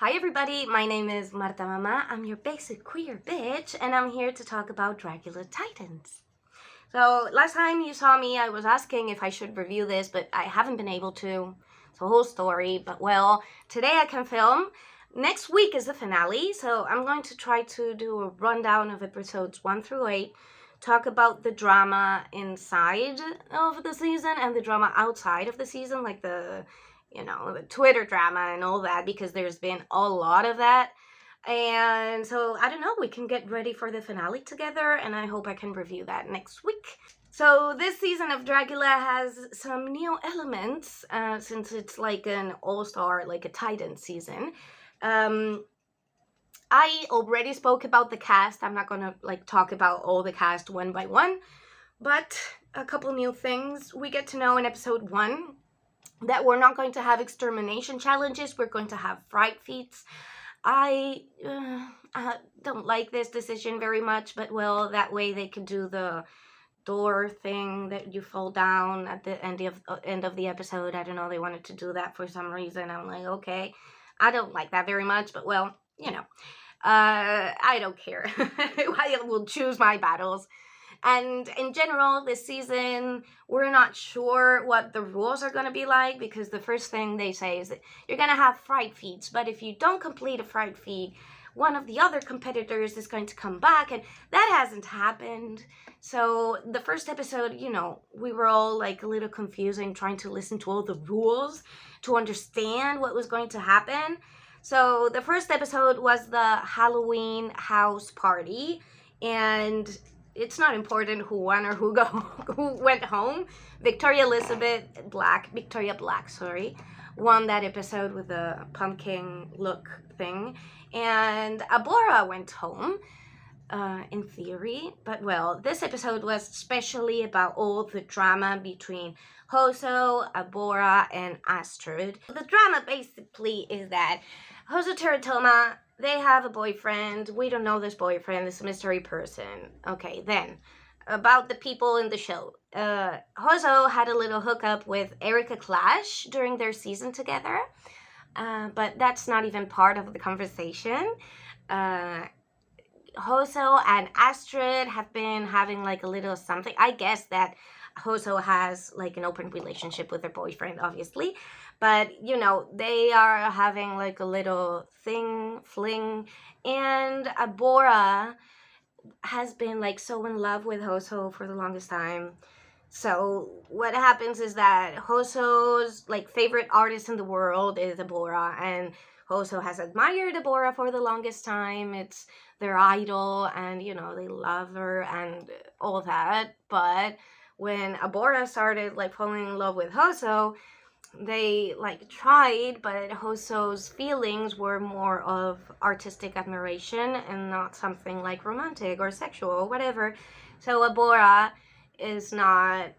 Hi everybody, my name is Marta Mama. I'm your basic queer bitch, and I'm here to talk about Dragula Titans. So last time you saw me, I was asking if I should review this, but I haven't been able to. It's a whole story, but well, today I can film. Next week is the finale, so I'm going to try to do a rundown of episodes 1 through 8, talk about the drama inside of the season and the drama outside of the season, like the Twitter drama and all that, because there's been a lot of that. And so, I don't know, we can get ready for the finale together, and I hope I can review that next week. So, this season of Dragula has some new elements, since it's like an all-star, like a Titan season. I already spoke about the cast. I'm not gonna talk about all the cast one by one, but a couple new things. We get to know in episode 1 that we're not going to have extermination challenges, we're going to have fright feats. I don't like this decision very much, but well, that way they could do the door thing that you fall down at the end of the episode. I don't know, they wanted to do that for some reason. I'm like, okay, I don't like that very much, but well, I don't care. I will choose my battles. And in general, this season, we're not sure what the rules are going to be like, because the first thing they say is that you're going to have fright feats, but if you don't complete a fright feat, one of the other competitors is going to come back, and that hasn't happened. So the first episode, we were all like a little confusing, trying to listen to all the rules to understand what was going to happen. So the first episode was the Halloween house party, and it's not important who won or who went home. Victoria Black, won that episode with the pumpkin look thing, and Abora went home, in theory. But well, this episode was especially about all the drama between Hoso, Abora, and Astrid. The drama basically is that Hoso Teratoma, they have a boyfriend. We don't know this boyfriend. This mystery person. Okay, then, about the people in the show. Hoso had a little hookup with Erica Clash during their season together. But that's not even part of the conversation. Hoso and Astrid have been having like a little something. I guess that Hoso has like an open relationship with her boyfriend, obviously. But, they are having like a little fling. And Abora has been like so in love with Hoso for the longest time. So what happens is that Hoso's like favorite artist in the world is Abora, and Hoso has admired Abora for the longest time. It's their idol, and they love her and all that. But when Abora started like falling in love with Hoso, they like tried, but Hoso's feelings were more of artistic admiration and not something like romantic or sexual or whatever. So Abora is not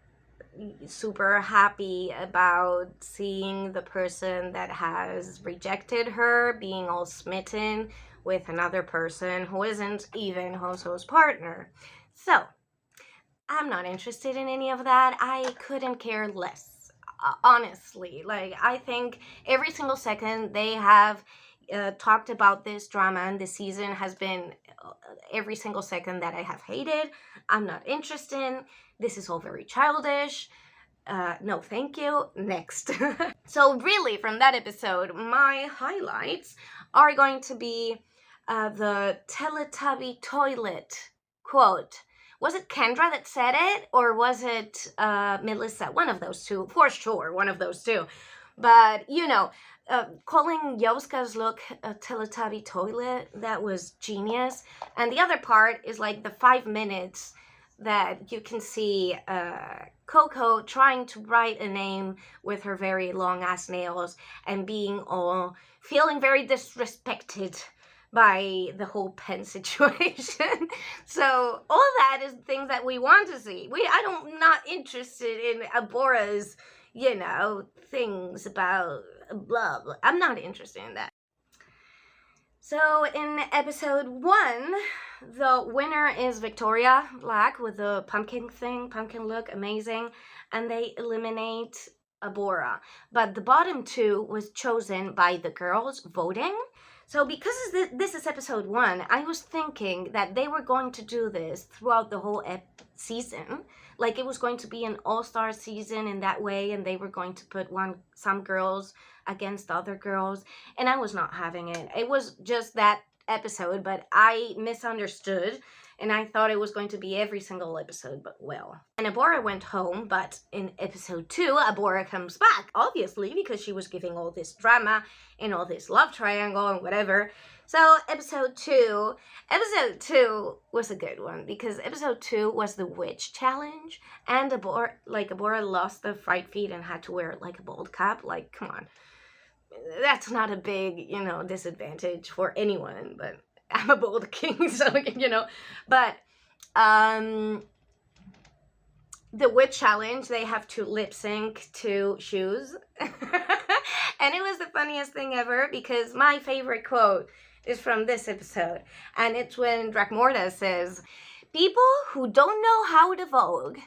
super happy about seeing the person that has rejected her being all smitten with another person who isn't even Hoso's partner. So I'm not interested in any of that. I couldn't care less, honestly. Like, I think every single second they have talked about this drama, and this season has been every single second that I have hated. I'm not interested. This is all very childish. No, thank you. Next. So really, from that episode, my highlights are going to be the Teletubby toilet quote. Was it Kendra that said it, or was it Melissa? One of those two, for sure, one of those two. But, calling Yoska's look a Teletubby toilet, that was genius. And the other part is like the 5 minutes that you can see Koco trying to write a name with her very long ass nails and feeling very disrespected by the whole pen situation. So all that is things that we want to see. I'm not interested in Abora's, things about blah, blah. I'm not interested in that. So in episode 1, the winner is Victoria Black with the pumpkin look, amazing. And they eliminate Abora, but the bottom two was chosen by the girls voting. So because this is episode 1, I was thinking that they were going to do this throughout the whole season. Like it was going to be an all-star season in that way, and they were going to put some girls against other girls, and I was not having it. It was just that episode, but I misunderstood, and I thought it was going to be every single episode, but well. And Abora went home, but in episode 2, Abora comes back, obviously, because she was giving all this drama and all this love triangle and whatever. So episode 2 was a good one, because episode 2 was the witch challenge, and Abora lost the fright feet and had to wear like a bald cap. Like, come on. That's not a big, disadvantage for anyone, but I'm a bold king, so, but, the witch challenge, they have to lip sync to shoes, and it was the funniest thing ever, because my favorite quote is from this episode, and it's when Dragmorda says, "People who don't know how to vogue,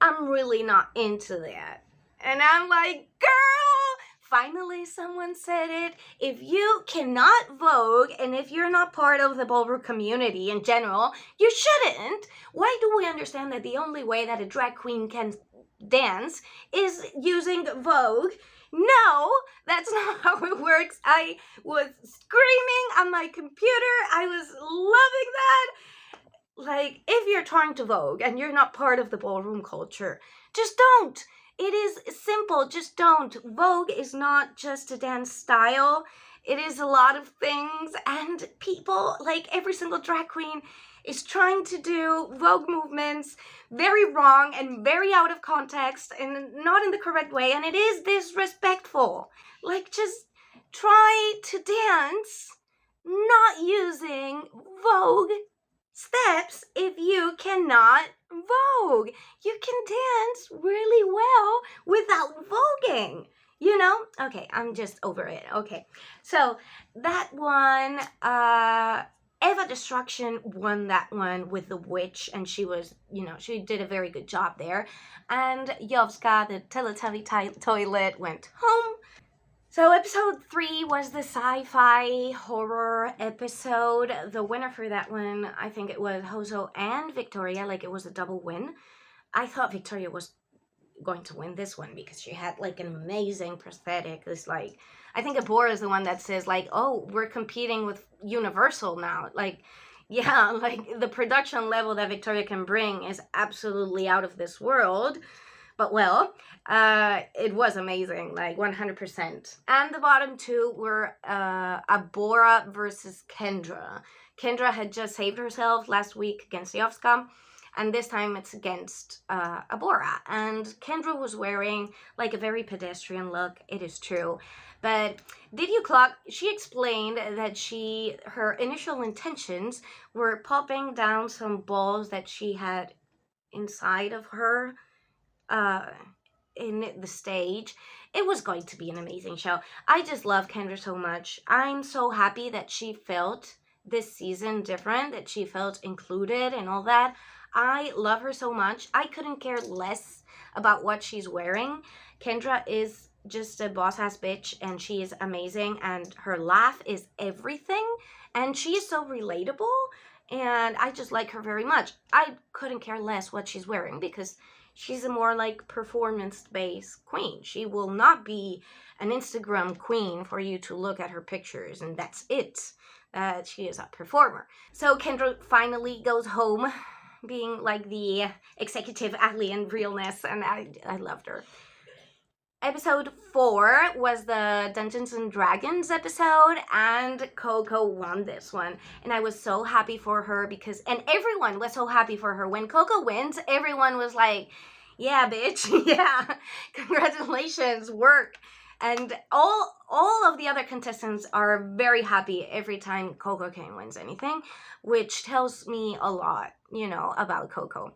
I'm really not into that." And I'm like, girl, finally someone said it. If you cannot vogue, and if you're not part of the ballroom community in general, you shouldn't. Why do we understand that the only way that a drag queen can dance is using Vogue? No, that's not how it works. I was screaming on my computer. I was loving that. Like, if you're trying to Vogue and you're not part of the ballroom culture, just don't. It is simple. Just don't. Vogue is not just a dance style. It is a lot of things. And people, like every single drag queen, is trying to do Vogue movements very wrong and very out of context and not in the correct way. And it is disrespectful. Like, just try to dance not using Vogue steps if you cannot Vogue. You can dance really well without voguing, Okay, I'm just over it. Okay, so that one, Eva Destruction won that one with the witch, and she was, she did a very good job there. And Jovska, the Teletubby toilet, went home. So episode 3 was the sci-fi horror episode. The winner for that one, I think it was Hoso and Victoria, like it was a double win. I thought Victoria was going to win this one because she had like an amazing prosthetic. It's like, I think Abora is the one that says like, oh, we're competing with Universal now. Like, yeah, like the production level that Victoria can bring is absolutely out of this world. But well, it was amazing, like 100%. And the bottom two were Abora versus Kendra. Kendra had just saved herself last week against Jovska, and this time it's against Abora. And Kendra was wearing like a very pedestrian look, it is true. But did you clock? She explained that her initial intentions were popping down some balls that she had inside of her in the stage. It was going to be an amazing show. I just love Kendra so much. I'm so happy that she felt this season different, that she felt included and all that. I love her so much. I couldn't care less about what she's wearing. Kendra is just a boss-ass bitch, and she is amazing, and her laugh is everything, and she is so relatable, and I just like her very much. I couldn't care less what she's wearing because she's a more like performance-based queen. She will not be an Instagram queen for you to look at her pictures and that's it. She is a performer. So Kendra finally goes home being like the executive alien realness, and I loved her. Episode 4 was the Dungeons and Dragons episode, and Koco won this one. And I was so happy for her and everyone was so happy for her. When Koco wins, everyone was like, yeah, bitch, yeah, congratulations, work. And all of the other contestants are very happy every time Koco Caine wins anything, which tells me a lot, about Koco.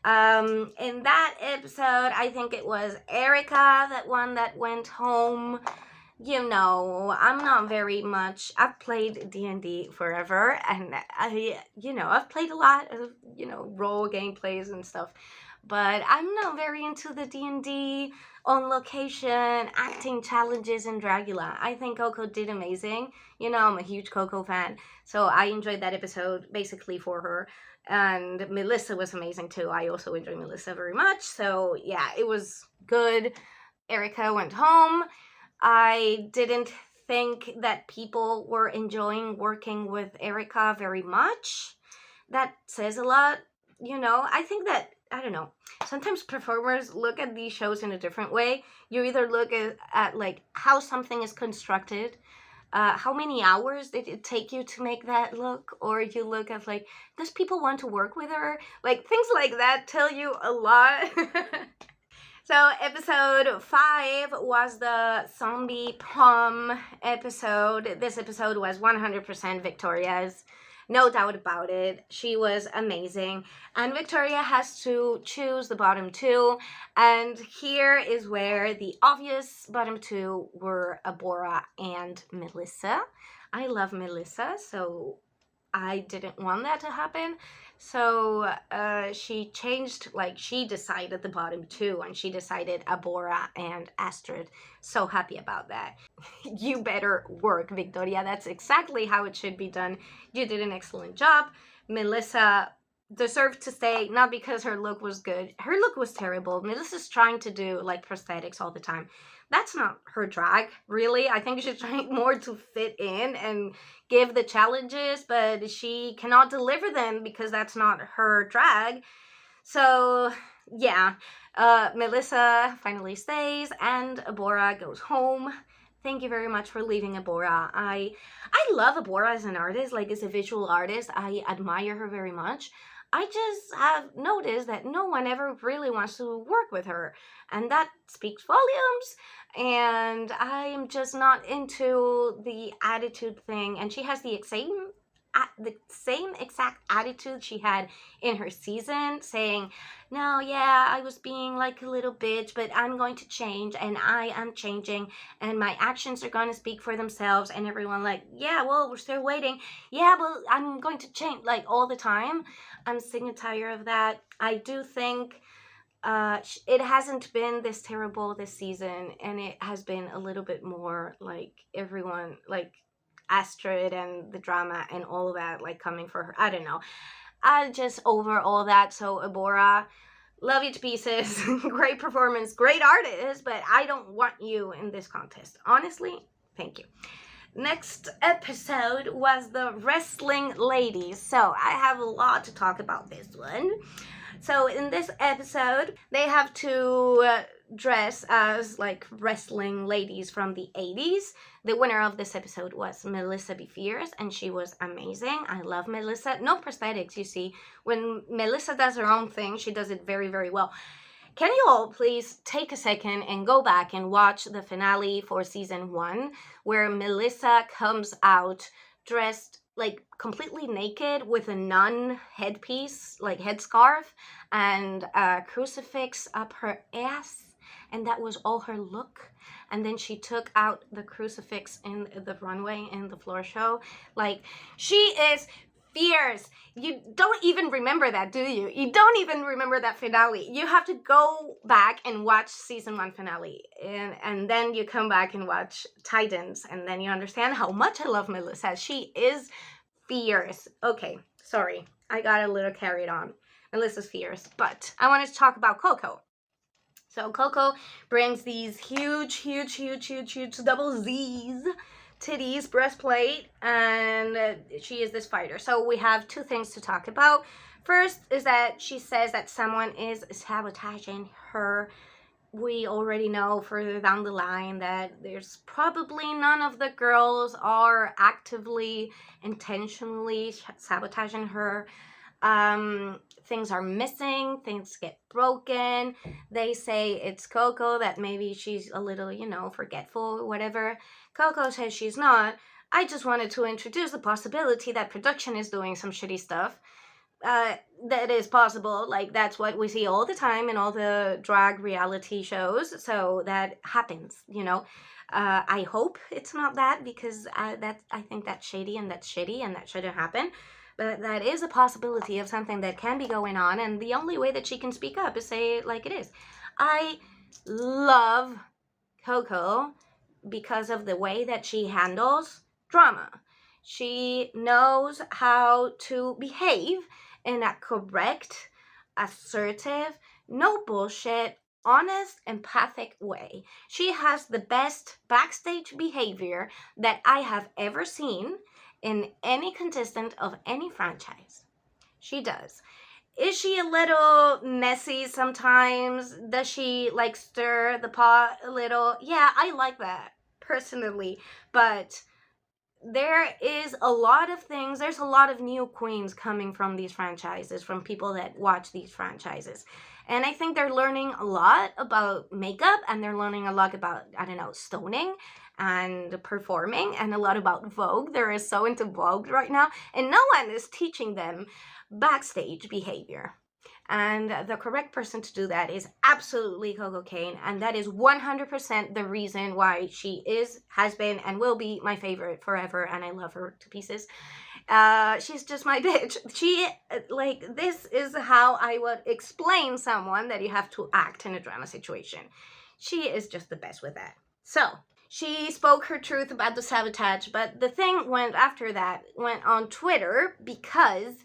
In that episode, I think it was Erica that went home. I'm not very much, I've played D&D forever, and I've played a lot of, role gameplays and stuff, but I'm not very into the D&D on location acting challenges in Dragula. I think Koco did amazing. I'm a huge Koco fan, so I enjoyed that episode basically for her. And Melissa was amazing too. I also enjoy Melissa very much. So yeah, it was good. Erica went home. I didn't think that people were enjoying working with Erica very much. That says a lot. I think that, I don't know, sometimes performers look at these shows in a different way. You either look at like how something is constructed, how many hours did it take you to make that look, or you look at like, does people want to work with her? Like things like that tell you a lot. So episode 5 was the zombie prom episode. This episode was 100% Victoria's. No doubt about it. She was amazing. And Victoria has to choose the bottom 2. And here is where the obvious bottom 2 were Abora and Melissa. I love Melissa, so I didn't want that to happen. So she changed, like she decided the bottom 2, and she decided Abora and Astrid. So happy about that. You better work, Victoria. That's exactly how it should be done. You did an excellent job. Melissa deserved to stay, not because her look was good. Her look was terrible. Melissa's trying to do like prosthetics all the time. That's not her drag, really. I think she's trying more to fit in and give the challenges, but she cannot deliver them because that's not her drag. So yeah, Melissa finally stays and Abora goes home. Thank you very much for leaving, Abora. I love Abora as an artist, like as a visual artist. I admire her very much. I just have noticed that no one ever really wants to work with her, and that speaks volumes. And I'm just not into the attitude thing. And she has the same exact attitude she had in her season, saying, no, yeah, I was being like a little bitch, but I'm going to change, and I am changing, and my actions are going to speak for themselves. And everyone like, yeah, well, we're still waiting. Yeah, well, I'm going to change, like all the time. I'm sick and tired of that. I do think it hasn't been this terrible this season, and it has been a little bit more like everyone, like Astrid and the drama and all of that, like coming for her. I don't know. I just over all that. So Abora, love you to pieces. Great performance, great artist, but I don't want you in this contest. Honestly, thank you. Next episode was the wrestling ladies. So I have a lot to talk about this one. So in this episode, they have to dress as like wrestling ladies from the 80s. The winner of this episode was Melissa Be Fierce, and she was amazing. I love Melissa. No prosthetics, you see. When Melissa does her own thing, she does it very, very well. Can you all please take a second and go back and watch the finale for season 1, where Melissa comes out dressed like completely naked with a nun headpiece, like headscarf, and a crucifix up her ass, and that was all her look. And then she took out the crucifix in the runway in the floor show. Like, she is fierce. You don't even remember that, do you? You don't even remember that finale. You have to go back and watch season 1 finale, and then you come back and watch Titans, and then you understand how much I love Melissa. She is fierce. Okay, sorry, I got a little carried on. Melissa's fierce, but I wanted to talk about Koco. So Koco brings these huge double Z's titties, breastplate, and she is this fighter. So we have 2 things to talk about. First is that she says that someone is sabotaging her. We already know further down the line that there's probably none of the girls are actively, intentionally sabotaging her. Things are missing, things get broken. They say it's Koco, that maybe she's a little, forgetful or whatever. Koco says she's not. I just wanted to introduce the possibility that production is doing some shitty stuff. That is possible. Like, that's what we see all the time in all the drag reality shows. So that happens, I hope it's not that, because I think that's shady and that's shitty and that shouldn't happen. but that is a possibility of something that can be going on, and the only way that she can speak up is say it like it is. I love Koco because of the way that she handles drama. She knows how to behave in a correct, assertive, no bullshit, honest, empathic way. She has the best backstage behavior that I have ever seen in any contestant of any franchise. She does. Is she a little messy sometimes? Does she like stir the pot a little? Yeah, I like that personally, but there is a lot of things. There's a lot of new queens coming from these franchises, from people that watch these franchises. And I think they're learning a lot about makeup, and they're learning a lot about, I don't know, stoning and performing, and a lot about Vogue. They're so into Vogue right now, and no one is teaching them backstage behavior. And the correct person to do that is absolutely Koco Caine, and that is 100% the reason why she has been, and will be my favorite forever, and I love her to pieces. She's just my bitch. She, like, this is how I would explain someone that you have to act in a drama situation. She is just the best with that. So, she spoke her truth about the sabotage, but the thing went on Twitter because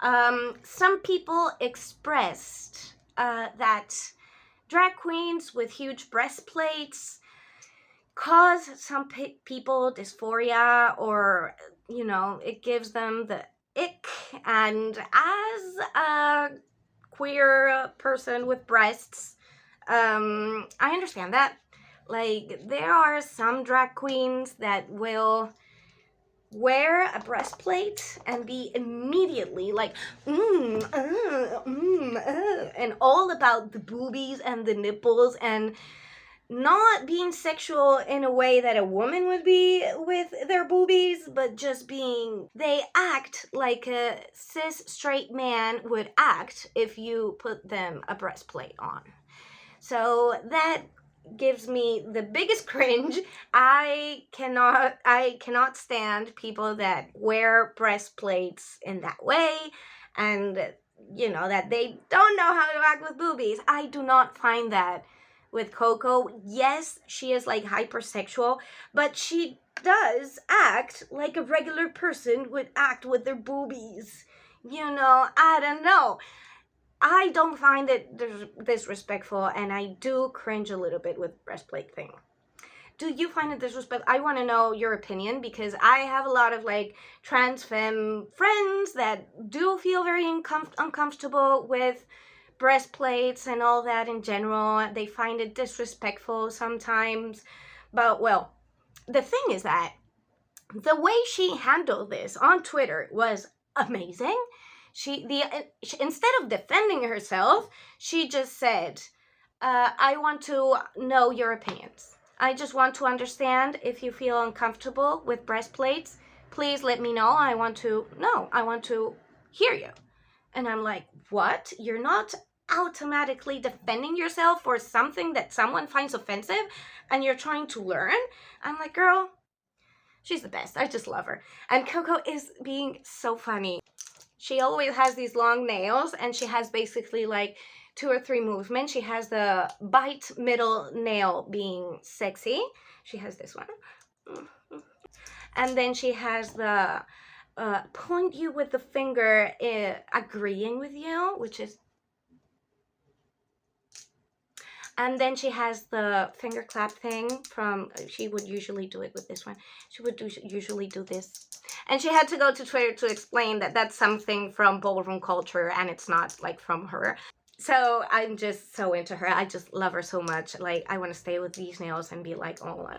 some people expressed that drag queens with huge breastplates cause some people dysphoria, or, you know, it gives them the ick. And as a queer person with breasts, I understand that. Like, there are some drag queens that will wear a breastplate and be immediately like, and all about the boobies and the nipples, and not being sexual in a way that a woman would be with their boobies, but just being, they act like a cis straight man would act if you put them a breastplate on. So that gives me the biggest cringe. I cannot stand people that wear breastplates in that way, and, you know, that they don't know how to act with boobies. I do not find that with Koco. Yes, she is like hypersexual, but she does act like a regular person would act with their boobies. You know, I don't know. I don't find it disrespectful, and I do cringe a little bit with breastplate thing. Do you find it disrespectful? I want to know your opinion, because I have a lot of like trans femme friends that do feel very uncomfortable with breastplates and all that in general. They find it disrespectful sometimes. But, well, the thing is that the way she handled this on Twitter was amazing. Instead of defending herself, she just said, I want to know your opinions. I just want to understand if you feel uncomfortable with breastplates. Please let me know. I want to know. I want to hear you. And I'm like, what? You're not automatically defending yourself for something that someone finds offensive, and you're trying to learn? I'm like, girl, she's the best. I just love her. And Koco is being so funny. She always has these long nails, and she has basically like 2 or 3 movements. She has the bite middle nail being sexy. She has this one. And then she has the point you with the finger agreeing with you, which is... And then she has the finger clap thing from, she would usually do it with this one. She would usually do this. And she had to go to Twitter to explain that that's something from ballroom culture, and it's not like from her. So I'm just so into her. I just love her so much. Like, I want to stay with these nails and be like, oh,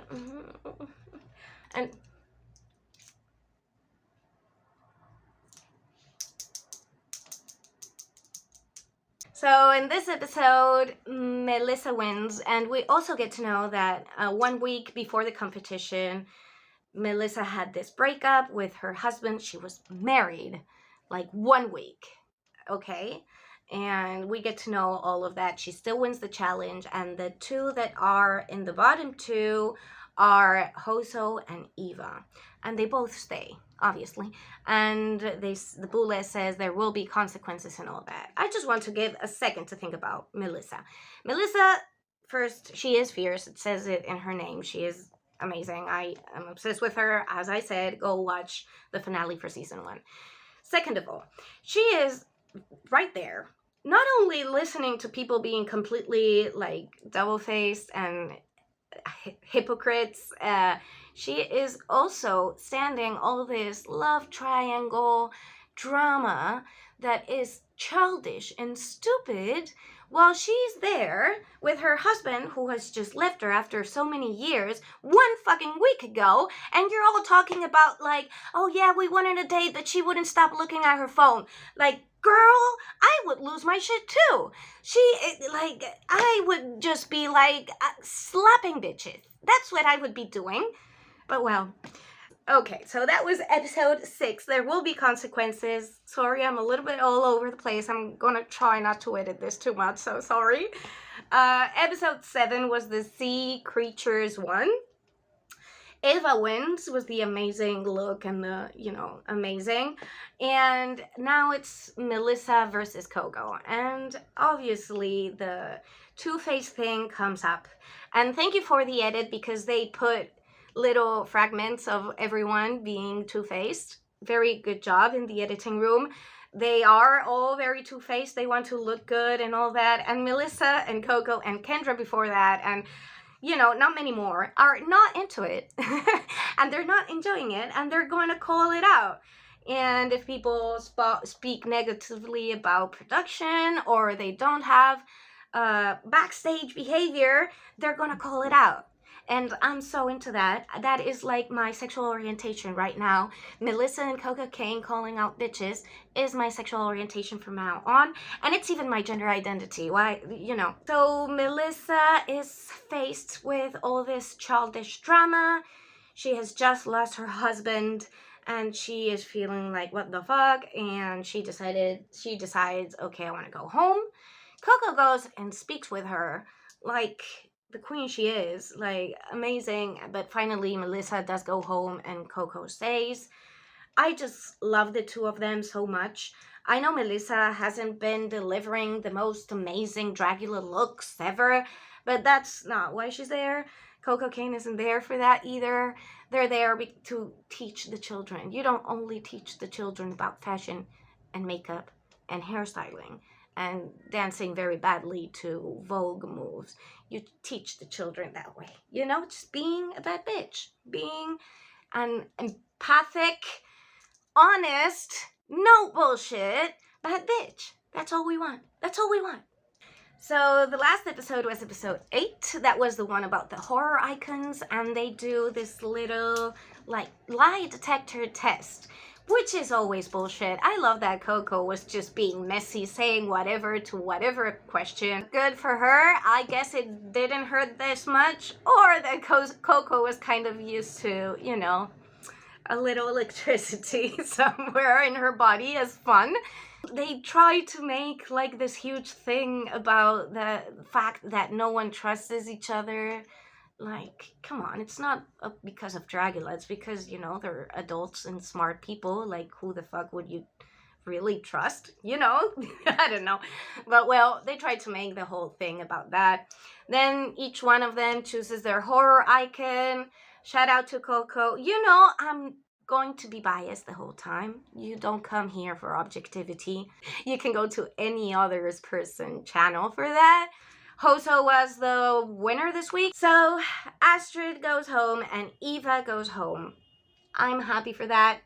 and... So in this episode, Melissa wins, and we also get to know that 1 week before the competition, Melissa had this breakup with her husband. She was married like 1 week, okay? And we get to know all of that. She still wins the challenge, and the 2 that are in the bottom 2 are Hoso and Eva, and they both stay, obviously. And the bullet says there will be consequences and all that. I just want to give a second to think about Melissa. Melissa, first, she is fierce. It says it in her name. She is amazing. I am obsessed with her. As I said, go watch the finale for season 1. Second of all, she is right there, not only listening to people being completely like double-faced and hypocrites, she is also standing all this love triangle drama that is childish and stupid, while she's there with her husband who has just left her after so many years 1 fucking week ago, and you're all talking about like, oh yeah, we wanted a date, but she wouldn't stop looking at her phone. Like, girl, I would lose my shit too. I would just be like slapping bitches. That's what I would be doing. But well, okay, so that was episode 6. There will be consequences. Sorry, I'm a little bit all over the place. I'm gonna try not to edit this too much, so sorry. Episode 7 was the sea creatures one. Eva wins was the amazing look and the, amazing. And now it's Melissa versus Koco. And obviously the Two-Face thing comes up. And thank you for the edit, because they put little fragments of everyone being two-faced. Very good job in the editing room. They are all very two-faced. They want to look good and all that. And Melissa and Koco and Kendra before that, and not many more, are not into it. And they're not enjoying it, and they're going to call it out. And if people speak negatively about production, or they don't have backstage behavior, they're going to call it out. And I'm so into that. That is like my sexual orientation right now. Melissa and Koco Caine calling out bitches is my sexual orientation from now on. And it's even my gender identity. Why, So Melissa is faced with all this childish drama. She has just lost her husband, and she is feeling like, what the fuck? And she decides, okay, I want to go home. Koco goes and speaks with her like the queen she is, like amazing. But finally Melissa does go home and Koco stays. I just love the two of them so much. I know Melissa hasn't been delivering the most amazing Dragula looks ever, but that's not why she's there. Koco Caine isn't there for that either. They're there to teach the children. You don't only teach the children about fashion and makeup and hairstyling and dancing very badly to Vogue moves. You teach the children that way. Just being a bad bitch. Being an empathic, honest, no bullshit, bad bitch. That's all we want. That's all we want. So the last episode was episode 8. That was the one about the horror icons, and they do this little lie detector test, which is always bullshit. I love that Koco was just being messy, saying whatever to whatever question. Good for her. I guess it didn't hurt this much, or that Koco was kind of used to, a little electricity somewhere in her body as fun. They try to make this huge thing about the fact that no one trusts each other. Come on, it's not because of Dragula. It's because, they're adults and smart people. Who the fuck would you really trust? I don't know. But, well, they tried to make the whole thing about that. Then each one of them chooses their horror icon. Shout out to Koco. I'm going to be biased the whole time. You don't come here for objectivity. You can go to any other person channel for that. Hoso was the winner this week. So Astrid goes home and Eva goes home. I'm happy for that.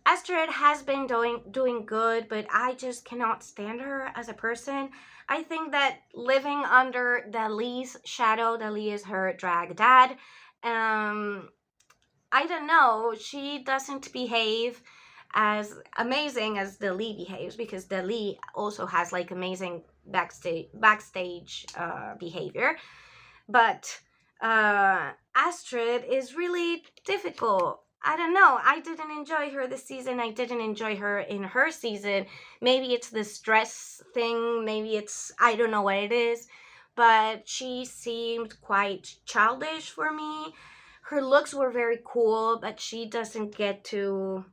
Astrid has been doing good, but I just cannot stand her as a person. I think that living under Dali's shadow, Dali is her drag dad, I don't know, she doesn't behave as amazing as Dali behaves, because Dali also has amazing backstage behavior. But Astrid is really difficult. I don't know. I didn't enjoy her this season. I didn't enjoy her in her season. Maybe it's the stress thing. Maybe it's, I don't know what it is. But she seemed quite childish for me. her looks were very cool, but she doesn't get to,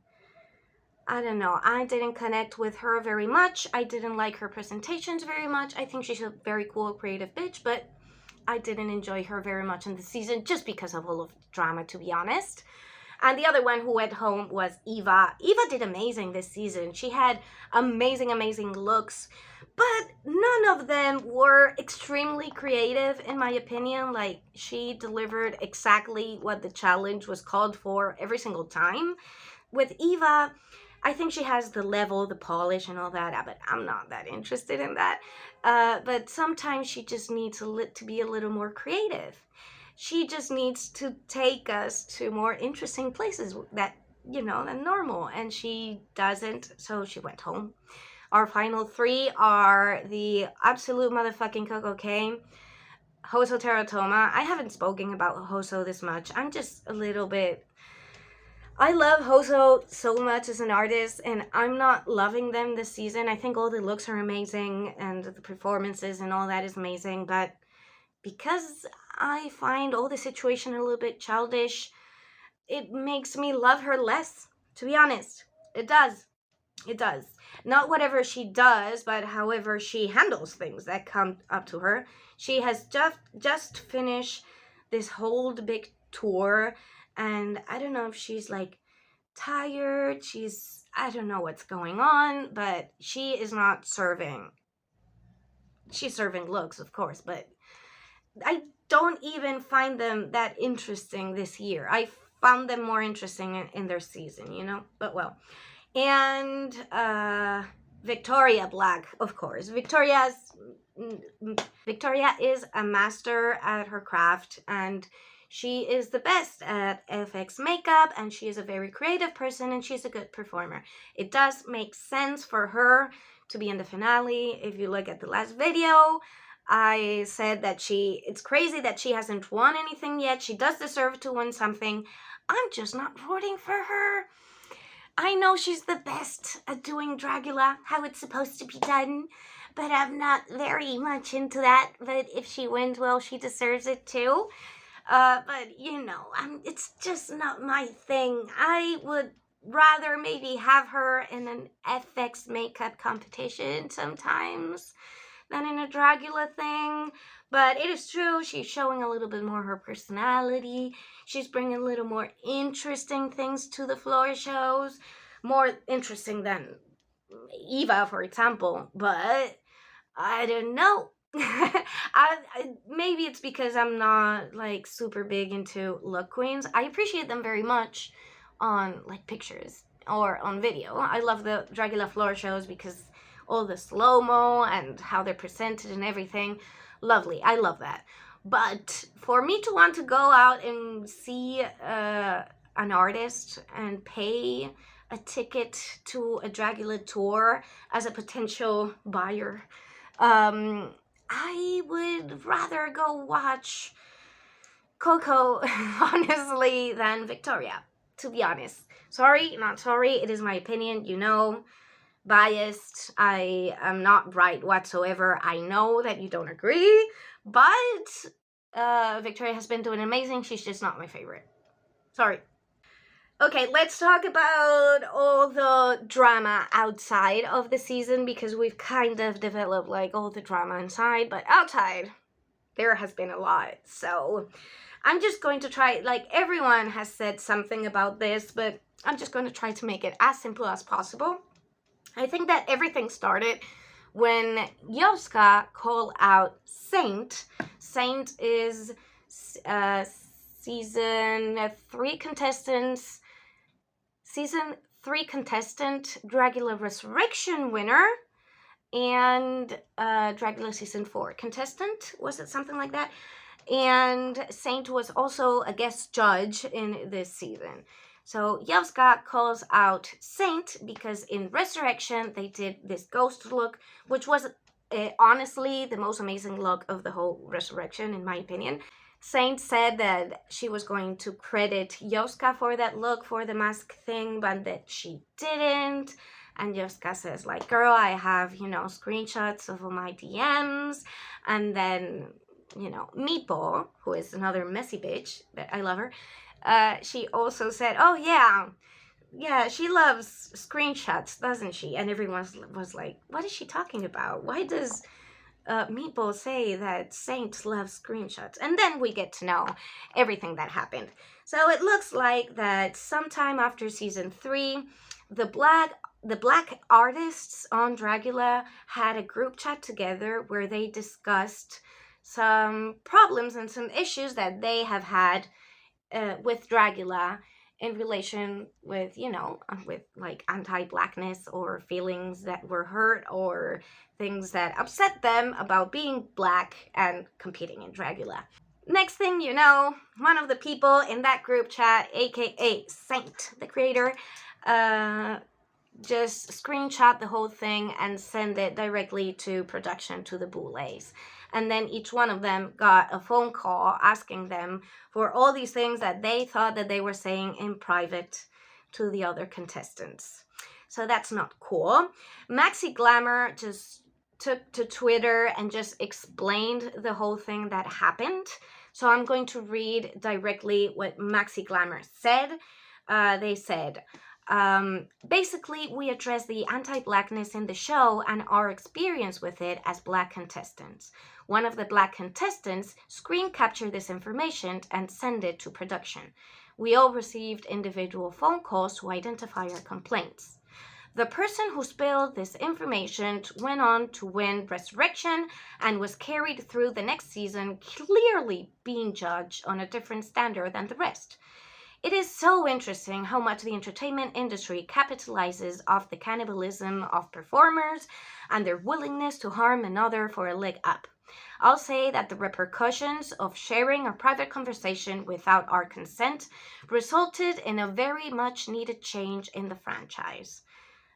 I don't know, I didn't connect with her very much. I didn't like her presentations very much. I think she's a very cool creative bitch, but I didn't enjoy her very much in the season just because of all of the drama, to be honest. And the other one who went home was Eva. Eva did amazing this season. She had amazing, amazing looks, but none of them were extremely creative, in my opinion. Like, she delivered exactly what the challenge was called for every single time. With Eva, I think she has the level, the polish, and all that, but I'm not that interested in that. But sometimes she just needs to be a little more creative. She just needs to take us to more interesting places that, than normal. And she doesn't, so she went home. Our final three are the absolute motherfucking Koco Caine, Hoso Teratoma. I haven't spoken about Hoso this much. I'm just a little bit... I love Hoso so much as an artist, and I'm not loving them this season. I think all the looks are amazing, and the performances and all that is amazing, but because I find all the situation a little bit childish, it makes me love her less, to be honest. It does. It does. Not whatever she does, but however she handles things that come up to her. She has just finished this whole big tour, and I don't know if she's like tired. I don't know what's going on, but she is not serving. She's serving looks, of course, but I don't even find them that interesting this year. I found them more interesting in their season, but well. And Victoria Black, of course. Victoria is a master at her craft, and she is the best at FX makeup, and she is a very creative person, and she's a good performer. It does make sense for her to be in the finale. If you look at the last video, I said that it's crazy that she hasn't won anything yet. She does deserve to win something. I'm just not rooting for her. I know she's the best at doing Dragula, how it's supposed to be done, but I'm not very much into that. But if she wins, well, she deserves it too. But, it's just not my thing. I would rather maybe have her in an FX makeup competition sometimes than in a Dragula thing. But it is true, she's showing a little bit more her personality. She's bringing a little more interesting things to the floor shows. More interesting than Eva, for example. But I don't know. Maybe it's because I'm not like super big into look queens. I appreciate them very much on like pictures or on video. I love the Dragula floor shows because all the slow-mo and how they're presented and everything. Lovely. I love that. But for me to want to go out and see an artist and pay a ticket to a Dragula tour as a potential buyer, I would rather go watch Koco, honestly, than Victoria, to be honest. Sorry, not sorry. It is my opinion, biased. I am not right whatsoever. I know that you don't agree, but Victoria has been doing amazing. She's just not my favorite. Sorry. Okay, let's talk about all the drama outside of the season, because we've kind of developed like all the drama inside, but outside there has been a lot. So I'm just going to try, like everyone has said something about this, but I'm just going to try to make it as simple as possible. I think that everything started when Yoska called out Saint. Saint is season 3 contestant, Dragula Resurrection winner, and Dragula season 4 contestant. Was it something like that? And Saint was also a guest judge in this season. So Yoska calls out Saint because in Resurrection they did this ghost look, which was honestly the most amazing look of the whole Resurrection, in my opinion. Saint said that she was going to credit Yoska for that look, for the mask thing, but that she didn't. And Yoska says, like, girl, I have, screenshots of all my DMs. And then, Meatball, who is another messy bitch, but I love her, she also said, oh yeah, she loves screenshots, doesn't she? And everyone was like, what is she talking about? Why does Meatball say that Saint loves screenshots? And then we get to know everything that happened. So it looks like that sometime after season 3, the black artists on Dragula had a group chat together where they discussed some problems and some issues that they have had with Dragula in relation with, with like anti-blackness or feelings that were hurt or things that upset them about being black and competing in Dragula. Next thing you know, one of the people in that group chat, aka Saint, the creator, just screenshot the whole thing and send it directly to production, to the Boulets. And then each one of them got a phone call asking them for all these things that they thought that they were saying in private to the other contestants. So that's not cool. Maxi Glamour just took to Twitter and just explained the whole thing that happened. So I'm going to read directly what Maxi Glamour said. They said, basically, we address the anti-blackness in the show and our experience with it as black contestants. One of the black contestants screen captured this information and sent it to production. We all received individual phone calls to identify our complaints. The person who spilled this information went on to win Resurrection and was carried through the next season, clearly being judged on a different standard than the rest. It is so interesting how much the entertainment industry capitalizes off the cannibalism of performers and their willingness to harm another for a leg up. I'll say that the repercussions of sharing a private conversation without our consent resulted in a very much needed change in the franchise.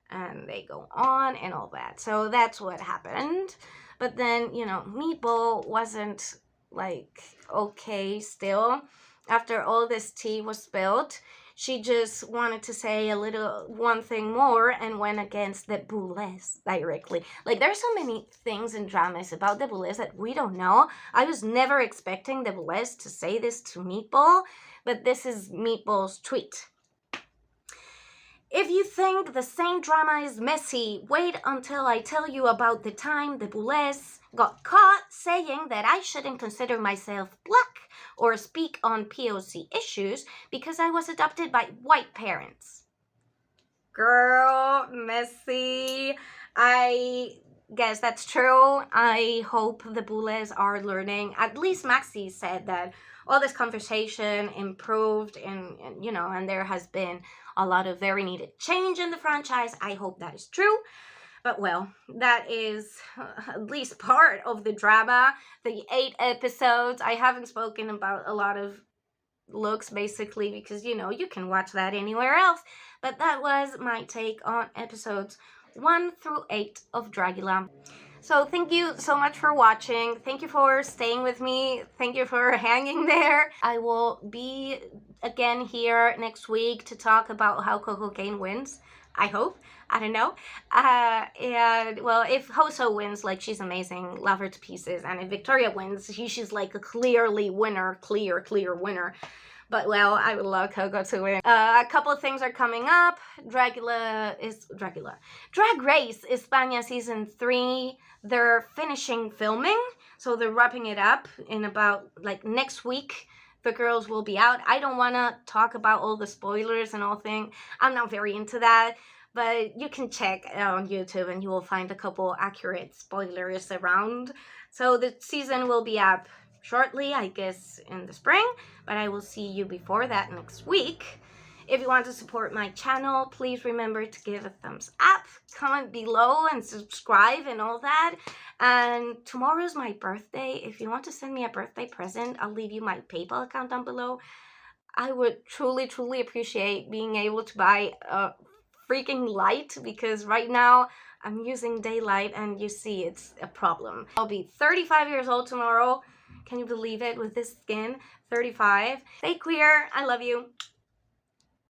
And they go on and all that. So that's what happened. But then, Meatball wasn't like okay still. After all this tea was spilled, she just wanted to say one thing more and went against the Boulets directly. Like, there's so many things and dramas about the Boulets that we don't know. I was never expecting the Boulets to say this to Meatball, but this is Meatball's tweet. If you think the same drama is messy, wait until I tell you about the time the Boulets got caught saying that I shouldn't consider myself black or speak on POC issues because I was adopted by white parents. Girl, messy. I guess that's true. I hope the Boulets are learning. At least Maxi said that all this conversation improved and there has been a lot of very needed change in the franchise. I hope that is true. But well, that is at least part of the drama. The 8 episodes. I haven't spoken about a lot of looks basically because you can watch that anywhere else. But that was my take on episodes 1 through 8 of Dragula. So thank you so much for watching. Thank you for staying with me. Thank you for hanging there. I will be again here next week to talk about how Koco Caine wins. I hope. I don't know. And well, if Hoso wins, like, she's amazing. Love her to pieces. And if Victoria wins, she's like a clearly winner. Clear winner. But well, I would love Koco to win. A couple of things are coming up. Drag Race España season 3. They're finishing filming, so they're wrapping it up in about next week. The girls will be out. I don't want to talk about all the spoilers and all thing. I'm not very into that, but you can check on YouTube and you will find a couple accurate spoilers around. So the season will be up shortly, I guess in the spring, but I will see you before that next week. If you want to support my channel, please remember to give a thumbs up, comment below, and subscribe and all that. And tomorrow's my birthday. If you want to send me a birthday present, I'll leave you my PayPal account down below. I would truly appreciate being able to buy a freaking light, because right now I'm using daylight and you see it's a problem. I'll be 35 years old tomorrow. Can you believe it? With this skin, 35. Stay queer. I love you.